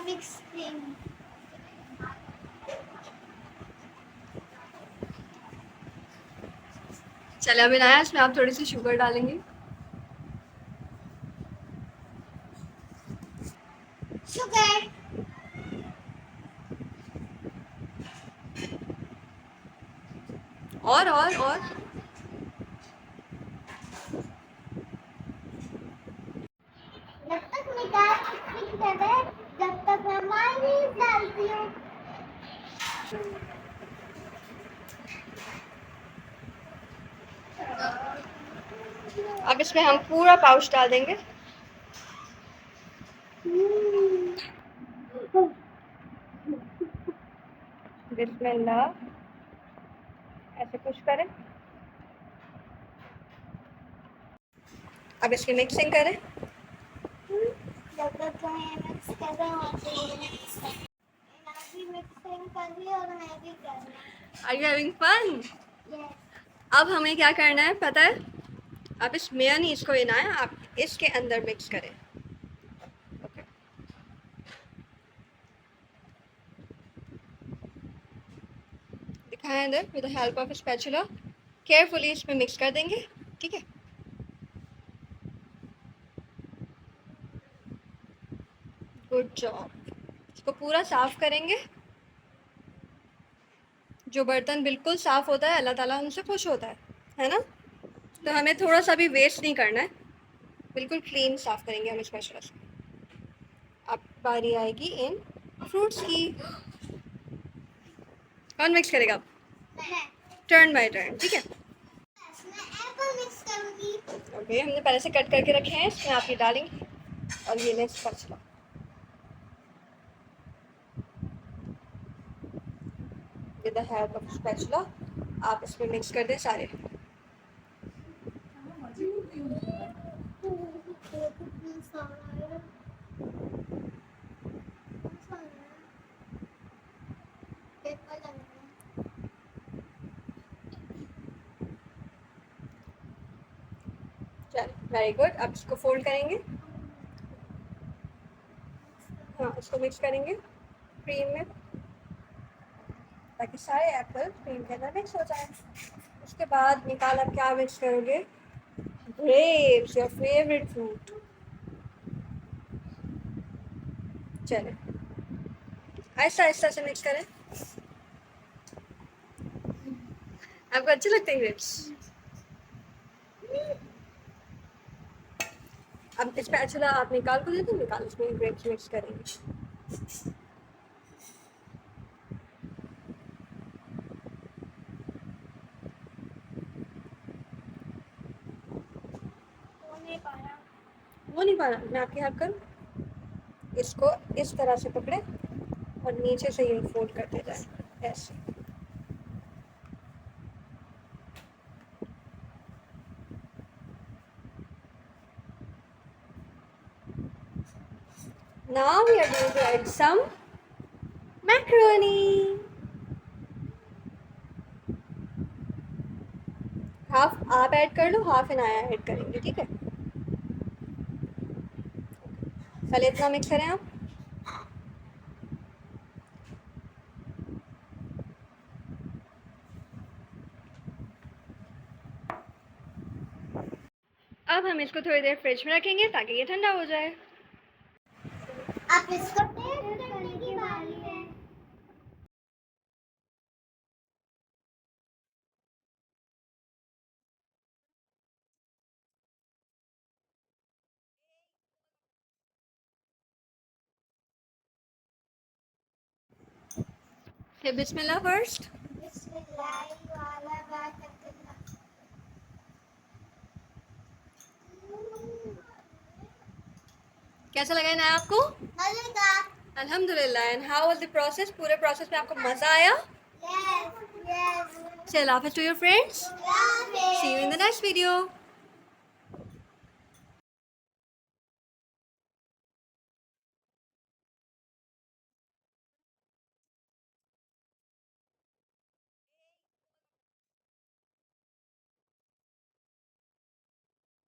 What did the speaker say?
Mix cream. चले अभी नया, इसमें आप थोड़ी सी शुगर डालेंगे। शुगर। और जब तक मिठाई मिक्स कर दे, जब तक मैं मायोनीज डालती हूँ। अब इसमें हम पूरा पाउच डाल देंगे। बिस्मिल्लाह, ऐसे कुछ करें। अब इसकी मिक्सिंग करें। जब तक मैं मिक्स कर रहा हूँ, मिक्सिंग कर रही और मैं भी कर रही हूँ। Are you having fun? अब हमें क्या करना है पता है? अब इस मेयोनीज को लेना है, आप इसके अंदर मिक्स करें। ओके, दिखाएं इधर with the help of spatula. Carefully इसमें मिक्स कर देंगे, ठीक है? Good job. इसको पूरा साफ करेंगे। जो बर्तन बिल्कुल साफ होता है अल्लाह ताला उनसे खुश होता है ना? तो हमें थोड़ा सा भी वेस्ट नहीं करना है, बिल्कुल क्लीन साफ करेंगे हम स्पैचुला से। अब बारी आएगी इन फ्रूट्स की। कौन मिक्स करेगा? टर्न बाय टर्न, ठीक है? एप्पल मिक्स करूंगी। ओके, हमने पहले से कट करके रखे हैं, इसमें आप ये डालेंगे और ये next spatula. With the help of spatula आप इसमें मिक्स कर दें सारे। चल वेरी गुड। अब इसको फोल्ड करेंगे। हाँ, इसको मिक्स करेंगे क्रीम में, ताकि सारे एप्पल क्रीम के अंदर मिक्स हो जाए। उसके बाद निकाल, आप क्या मिक्स करोगे? Grapes, your favourite fruit. चले आहिस्ता आहिस्ता से मिक्स करें। आपको अच्छे लगते हैं ग्रेप्स? अब स्पैचुला आप निकाल को देते, निकाल इसमें ग्रेप्स मिक्स करेंगे। वो नहीं पाना, मैं आपकी हेल्प करूँ। इसको इस तरह से पकड़े और नीचे से ये फोल्ड करते जाए ऐसे। Now we are going to add some macaroni. Half आप ऐड कर लो, हाफ इनाया ऐड करेंगे, ठीक है? पहले इतना मिक्स करें आप। अब हम इसको थोड़ी देर फ्रिज में रखेंगे ताकि ये ठंडा हो जाए। आप इसको टेस्ट करने की बारी है। Okay, बिस्मिल्लाह फर्स्ट। कैसा लगा ना आपको? अल्हम्दुलिल्लाह। And how was the process? पूरे प्रोसेस में आपको मज़ा आया? Yes, yes. Say Allah Hafiz to your friends. Love it. See you in the next video.